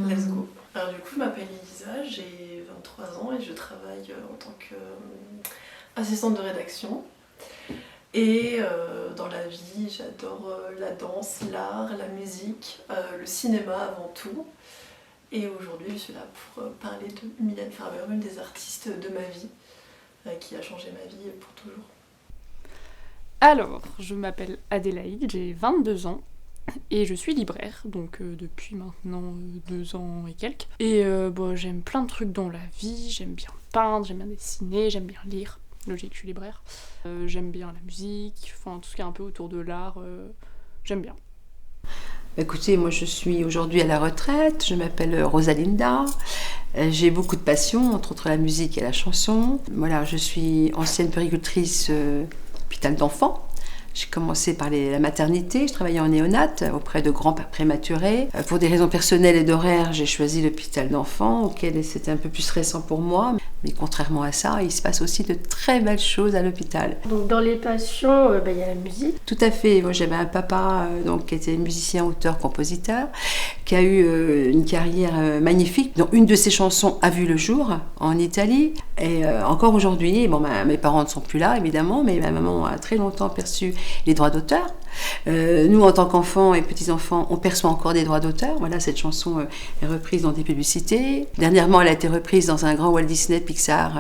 Let's go. Alors du coup, je m'appelle Elisa, j'ai 23 ans et je travaille en tant qu'assistante de rédaction. Et dans la vie, j'adore la danse, l'art, la musique, le cinéma avant tout. Et aujourd'hui, je suis là pour parler de Mylène Farmer, une des artistes de ma vie, qui a changé ma vie pour toujours. Alors, je m'appelle Adélaïde, j'ai 22 ans et je suis libraire, donc depuis maintenant 2 ans et quelques. Et j'aime plein de trucs dans la vie, j'aime bien peindre, j'aime bien dessiner, j'aime bien lire. Logique, je suis libraire. J'aime bien la musique, enfin tout ce qui est un peu autour de l'art, j'aime bien. Écoutez, moi je suis aujourd'hui à la retraite, je m'appelle Rosalinda, j'ai beaucoup de passion, entre autres la musique et la chanson. Voilà, je suis ancienne puéricultrice hôpital d'enfants. J'ai commencé par la maternité, je travaillais en néonate auprès de grands prématurés. Pour des raisons personnelles et d'horaire, j'ai choisi l'hôpital d'enfants, auquel c'était un peu plus stressant pour moi. Mais contrairement à ça, il se passe aussi de très belles choses à l'hôpital. Donc dans les passions, il y a la musique. Tout à fait. Moi, j'avais un papa qui était musicien, auteur, compositeur, qui a eu une carrière magnifique, dont une de ses chansons a vu le jour en Italie. Et encore aujourd'hui, mes parents ne sont plus là, évidemment, mais ma maman a très longtemps perçu les droits d'auteur. Nous, en tant qu'enfants et petits-enfants, on perçoit encore des droits d'auteur. Voilà, cette chanson est reprise dans des publicités. Dernièrement, elle a été reprise dans un grand Walt Disney Pixar.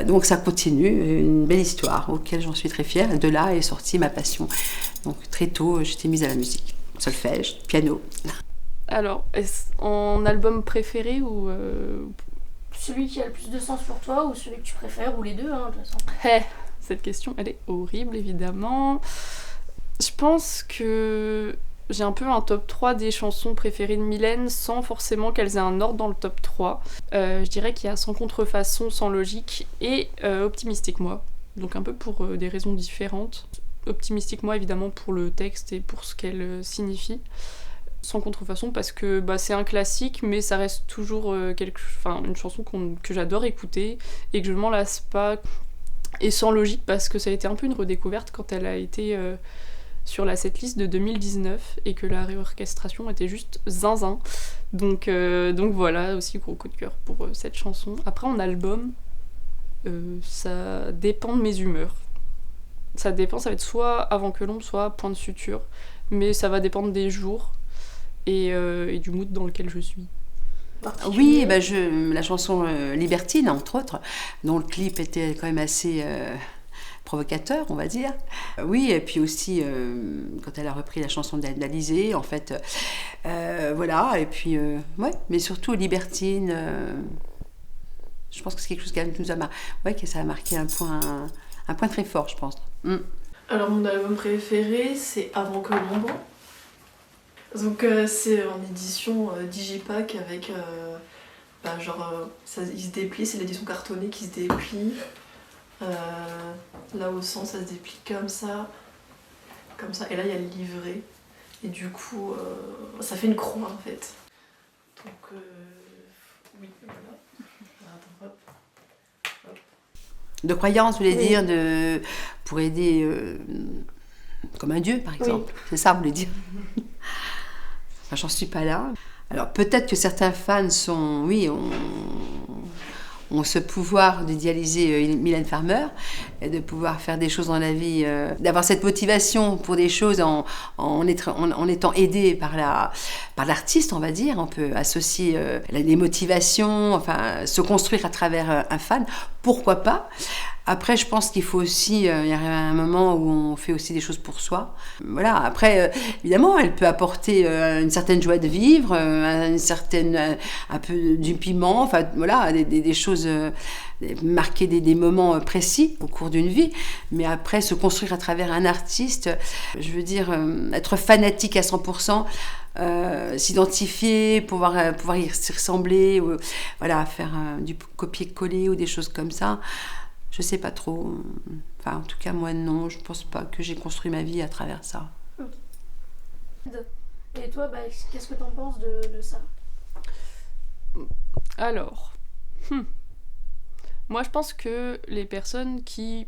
Donc ça continue, une belle histoire auquel j'en suis très fière. De là est sortie ma passion. Donc très tôt, j'étais mise à la musique. Solfège, piano. Alors, est-ce en album préféré ou... Celui qui a le plus de sens pour toi ou celui que tu préfères, ou les deux, de toute façon. Cette question, elle est horrible, évidemment. Je pense que j'ai un peu un top 3 des chansons préférées de Mylène, sans forcément qu'elles aient un ordre dans le top 3. Je dirais qu'il y a Sans contrefaçon, Sans logique et Optimistique moi. Donc un peu pour des raisons différentes. Optimistique moi, évidemment, pour le texte et pour ce qu'elle signifie. Sans contrefaçon parce que c'est un classique, mais ça reste toujours une chanson que j'adore écouter et que je ne m'en lasse pas. Et Sans logique parce que ça a été un peu une redécouverte quand elle a été sur la setlist de 2019 et que la réorchestration était juste zinzin. Donc voilà, aussi gros coup de cœur pour cette chanson. Après en album, ça dépend de mes humeurs. Ça dépend, ça va être soit Avant que l'ombre, soit Point de suture, mais ça va dépendre des jours et du mood dans lequel je suis. Oui, la chanson Libertine, entre autres, dont le clip était quand même assez provocateur, on va dire. Oui, et puis aussi, quand elle a repris la chanson d'Alizée, en fait, voilà, et puis, mais surtout Libertine, je pense que c'est quelque chose que ça a marqué un point très fort, je pense. Alors mon album préféré, c'est Avant que l'ombre. Donc c'est en édition digipack avec il se déplie, c'est l'édition cartonnée qui se déplie. Là au centre ça se déplie comme ça, et là il y a le livret et du coup ça fait une croix en fait. Donc oui, voilà. Attends, hop. De croyance, vous voulez dire, pour aider comme un dieu par exemple, oui. C'est ça vous voulez dire. Enfin, j'en suis pas là. Alors peut-être que certains fans ont ce pouvoir d'idéaliser Mylène Farmer et de pouvoir faire des choses dans la vie, d'avoir cette motivation pour des choses en étant aidé par l'artiste, on va dire. On peut associer les motivations, enfin se construire à travers un fan, pourquoi pas. Après, je pense qu'il faut aussi, il y a un moment où on fait aussi des choses pour soi. Voilà. Après, évidemment, elle peut apporter une certaine joie de vivre, un peu du piment, enfin voilà, des choses, marquer des moments précis au cours d'une vie. Mais après, se construire à travers un artiste, je veux dire, être fanatique à 100%. S'identifier, pouvoir y ressembler, ou, voilà, faire du copier-coller ou des choses comme ça. Je sais pas trop. Enfin, en tout cas, moi, non. Je pense pas que j'ai construit ma vie à travers ça. Et toi, qu'est-ce que t'en penses de ça ? Alors, moi, je pense que les personnes qui,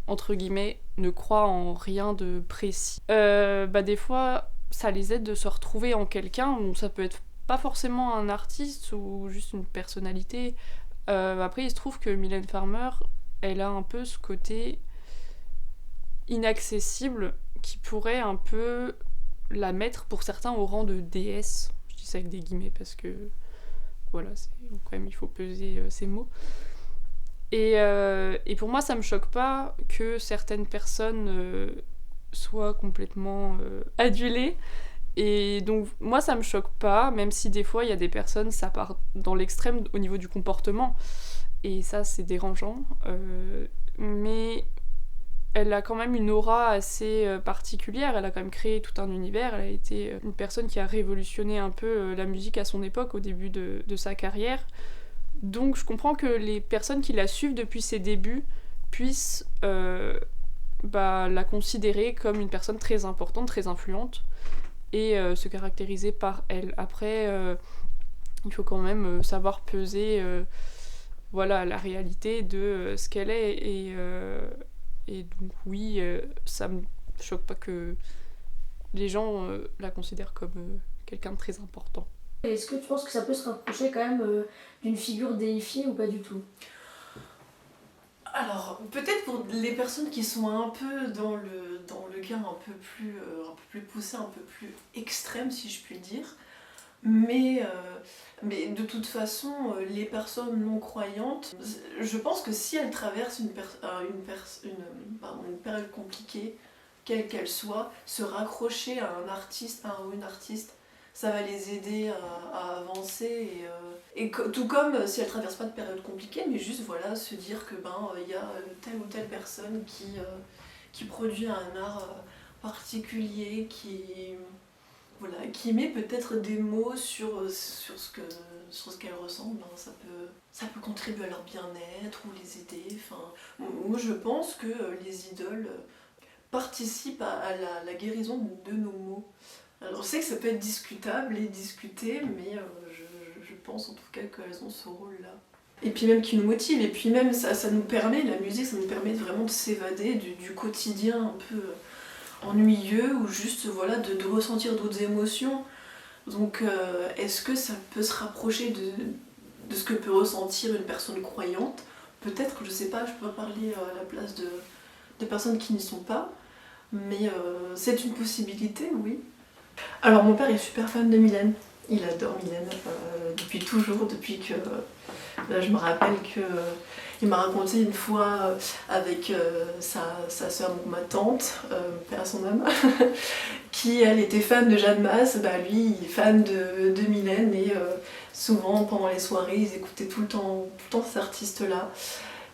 entre guillemets, ne croient en rien de précis, des fois, ça les aide de se retrouver en quelqu'un. Bon, ça peut être pas forcément un artiste ou juste une personnalité. Après, il se trouve que Mylène Farmer, elle a un peu ce côté inaccessible qui pourrait un peu la mettre pour certains au rang de déesse. Je dis ça avec des guillemets parce que voilà, quand même il faut peser ces mots. Et pour moi, ça me choque pas que certaines personnes soient complètement adulées. Et donc, moi, ça me choque pas, même si des fois, il y a des personnes, ça part dans l'extrême au niveau du comportement. Et ça, c'est dérangeant. Mais elle a quand même une aura assez particulière. Elle a quand même créé tout un univers. Elle a été une personne qui a révolutionné un peu la musique à son époque, au début de sa carrière. Donc, je comprends que les personnes qui la suivent depuis ses débuts puissent la considérer comme une personne très importante, très influente, et se caractériser par elle. Après, il faut quand même savoir peser la réalité de ce qu'elle est. Et donc oui, ça me choque pas que les gens la considèrent comme quelqu'un de très important. Est-ce que tu penses que ça peut se rapprocher quand même d'une figure déifiée ou pas du tout ? Alors, peut-être pour les personnes qui sont un peu dans le gain un peu plus poussé, un peu plus extrême, si je puis dire. Mais de toute façon, les personnes non croyantes, je pense que si elles traversent une période compliquée, quelle qu'elle soit, se raccrocher à un artiste, ou une artiste, ça va les aider à avancer tout comme si elles ne traversent pas de période compliquée, mais juste se dire que y a telle ou telle personne qui produit un art particulier, qui met peut-être des mots sur ce qu'elles ressentent, ça peut contribuer à leur bien-être ou les aider. Moi je pense que les idoles participent à la guérison de nos maux. Alors je sais que ça peut être discutable et discuté, mais je pense en tout cas qu'elles ont ce rôle-là. Et puis même qui nous motive, et puis même ça nous permet, la musique, ça nous permet vraiment de s'évader du quotidien un peu ennuyeux, ou juste de ressentir d'autres émotions. Donc est-ce que ça peut se rapprocher de ce que peut ressentir une personne croyante ? Peut-être, je sais pas, je peux parler à la place de personnes qui n'y sont pas, mais c'est une possibilité, oui. Alors mon père est super fan de Mylène, il adore Mylène depuis toujours, depuis que je me rappelle qu'il m'a raconté une fois avec sa soeur, ma tante, paix à son âme, qui elle était fan de Jeanne Masse, lui il est fan de Mylène, et souvent pendant les soirées ils écoutaient tout le temps ces artistes-là.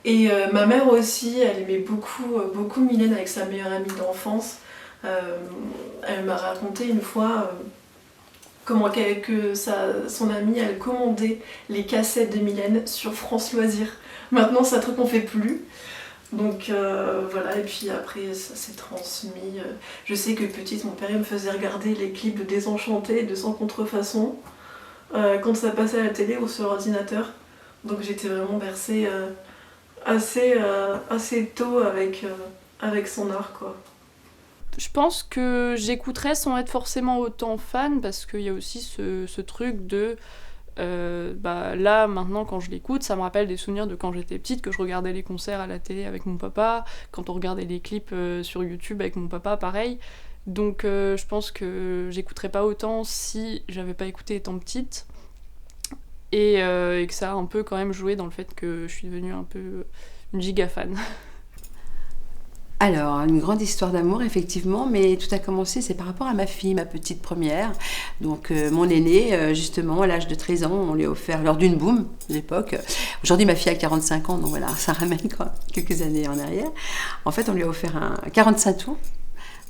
Et ma mère aussi, elle aimait beaucoup Mylène avec sa meilleure amie d'enfance. Elle m'a raconté une fois comment son amie elle commandait les cassettes de Mylène sur France Loisirs. Maintenant c'est un truc qu'on fait plus. Donc et puis après ça s'est transmis. Je sais que petite, mon père il me faisait regarder les clips de Désenchanté et de Sans Contrefaçon quand ça passait à la télé ou sur l'ordinateur. Donc j'étais vraiment bercée assez tôt avec son art, quoi. Je pense que j'écouterais sans être forcément autant fan, parce qu'il y a aussi ce truc de... là, maintenant, quand je l'écoute, ça me rappelle des souvenirs de quand j'étais petite, que je regardais les concerts à la télé avec mon papa, quand on regardait les clips sur YouTube avec mon papa, pareil. Donc je pense que j'écouterais pas autant si j'avais pas écouté étant petite. Et que ça a un peu quand même joué dans le fait que je suis devenue un peu une giga fan. Alors, une grande histoire d'amour, effectivement, mais tout a commencé, c'est par rapport à ma fille, ma petite première. Donc, mon aînée, justement, à l'âge de 13 ans, on lui a offert, lors d'une boum, à l'époque. Aujourd'hui, ma fille a 45 ans, donc voilà, ça ramène quelques années en arrière. En fait, on lui a offert un 45 tours.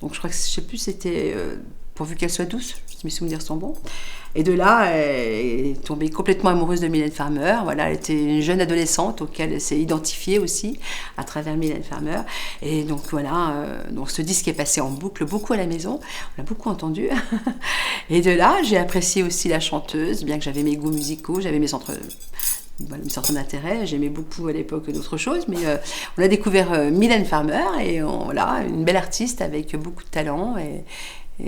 Donc, je crois que, je sais plus, c'était pourvu qu'elle soit douce, si mes souvenirs sont bons. Et de là, elle est tombée complètement amoureuse de Mylène Farmer. Voilà, elle était une jeune adolescente auquel elle s'est identifiée aussi à travers Mylène Farmer. Et donc voilà, donc ce disque est passé en boucle beaucoup à la maison. On l'a beaucoup entendu. Et de là, j'ai apprécié aussi la chanteuse, bien que j'avais mes goûts musicaux, j'avais mes centres d'intérêt. J'aimais beaucoup à l'époque d'autres choses, mais on a découvert Mylène Farmer, et voilà, une belle artiste avec beaucoup de talent. Et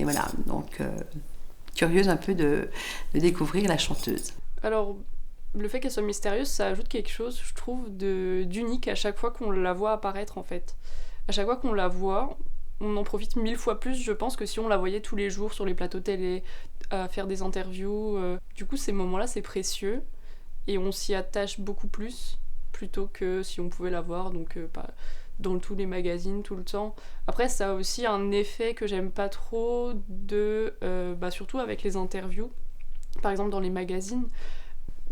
voilà, donc curieuse un peu de découvrir la chanteuse. Alors, le fait qu'elle soit mystérieuse, ça ajoute quelque chose, je trouve, d'unique à chaque fois qu'on la voit apparaître, en fait. À chaque fois qu'on la voit, on en profite 1000 fois plus, je pense, que si on la voyait tous les jours sur les plateaux télé, à faire des interviews. Du coup, ces moments-là, c'est précieux, et on s'y attache beaucoup plus, plutôt que si on pouvait la voir, donc dans tous les magazines, tout le temps. Après, ça a aussi un effet que j'aime pas trop, surtout avec les interviews. Par exemple, dans les magazines,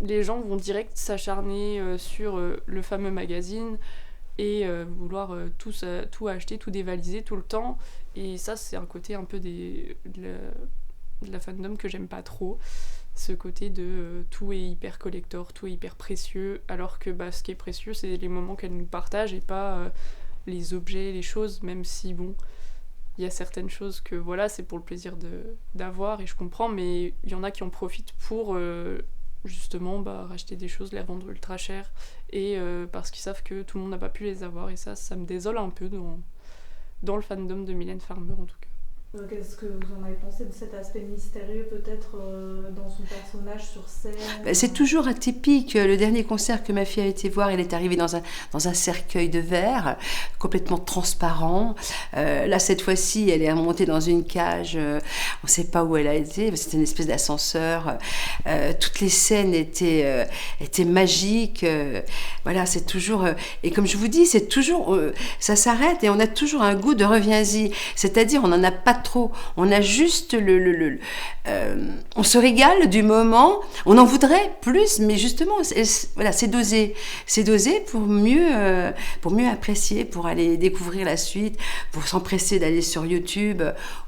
les gens vont direct s'acharner sur le fameux magazine et vouloir tout acheter, tout dévaliser tout le temps. Et ça, c'est un côté un peu de la fandom que j'aime pas trop. Ce côté de tout est hyper collector, tout est hyper précieux, alors que ce qui est précieux, c'est les moments qu'elle nous partage et pas les objets, les choses, même si, bon, il y a certaines choses que, voilà, c'est pour le plaisir d'avoir, et je comprends, mais il y en a qui en profitent pour... justement racheter des choses, les revendre ultra cher et parce qu'ils savent que tout le monde n'a pas pu les avoir, et ça me désole un peu dans le fandom de Mylène Farmer en tout cas. Qu'est-ce que vous en avez pensé de cet aspect mystérieux peut-être dans son personnage sur scène? C'est toujours atypique. Le dernier concert que ma fille a été voir, elle est arrivée dans un cercueil de verre, complètement transparent. Là, cette fois-ci, elle est remontée dans une cage. On ne sait pas où elle a été. C'était une espèce d'ascenseur. Toutes les scènes étaient magiques. Voilà, c'est toujours... et comme je vous dis, c'est toujours... ça s'arrête et on a toujours un goût de reviens-y. C'est-à-dire, on n'en a pas trop. On a juste on se régale du moment. On en voudrait plus, mais justement, voilà, c'est dosé. C'est dosé pour mieux apprécier, pour aller découvrir la suite, pour s'empresser d'aller sur YouTube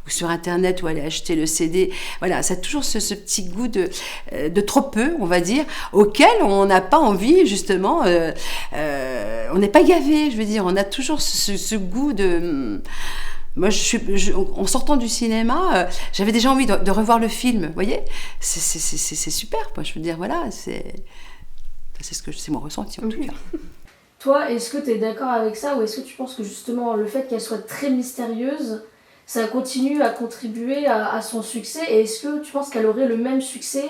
ou sur Internet ou aller acheter le CD. Voilà, ça a toujours ce petit goût de trop peu, on va dire, auquel on n'a pas envie, justement. On n'est pas gavé, je veux dire. On a toujours ce goût de... Moi, en sortant du cinéma, j'avais déjà envie de revoir le film, vous voyez ? C'est super, quoi. Je veux dire, voilà, c'est mon ressenti, en tout cas. Toi, est-ce que tu es d'accord avec ça, ou est-ce que tu penses que justement le fait qu'elle soit très mystérieuse, ça continue à contribuer à son succès, et est-ce que tu penses qu'elle aurait le même succès ?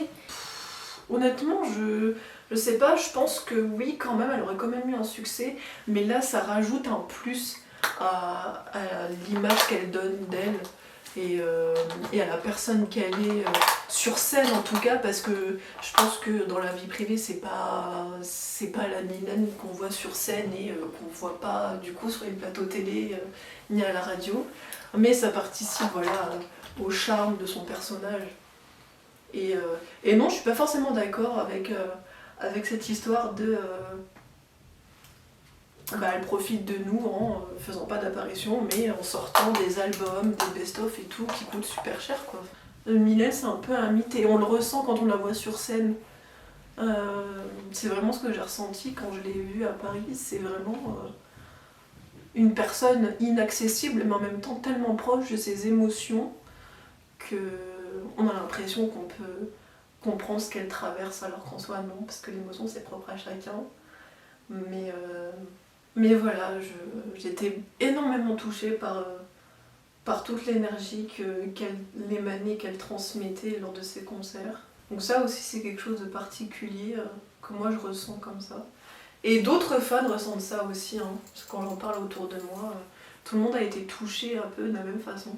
Honnêtement, je sais pas, je pense que oui, quand même, elle aurait quand même eu un succès, mais là, ça rajoute un plus à l'image qu'elle donne d'elle et à la personne qu'elle est sur scène en tout cas, parce que je pense que dans la vie privée c'est pas la Mylène qu'on voit sur scène et qu'on voit pas du coup sur les plateaux télé ni à la radio, mais ça participe au charme de son personnage et non, je suis pas forcément d'accord avec cette histoire de elle profite de nous en faisant pas d'apparition, mais en sortant des albums, des best-of et tout qui coûtent super cher, quoi. Mylène, c'est un peu un mythe et on le ressent quand on la voit sur scène. C'est vraiment ce que j'ai ressenti quand je l'ai vue à Paris. C'est vraiment une personne inaccessible, mais en même temps tellement proche de ses émotions qu'on a l'impression qu'on peut comprendre ce qu'elle traverse, alors qu'en soi non, parce que l'émotion c'est propre à chacun. Mais voilà, j'étais énormément touchée par toute l'énergie qu'elle émanait, qu'elle transmettait lors de ses concerts. Donc ça aussi c'est quelque chose de particulier que moi je ressens comme ça. Et d'autres fans ressentent ça aussi, hein, parce que quand j'en parle autour de moi, tout le monde a été touché un peu de la même façon.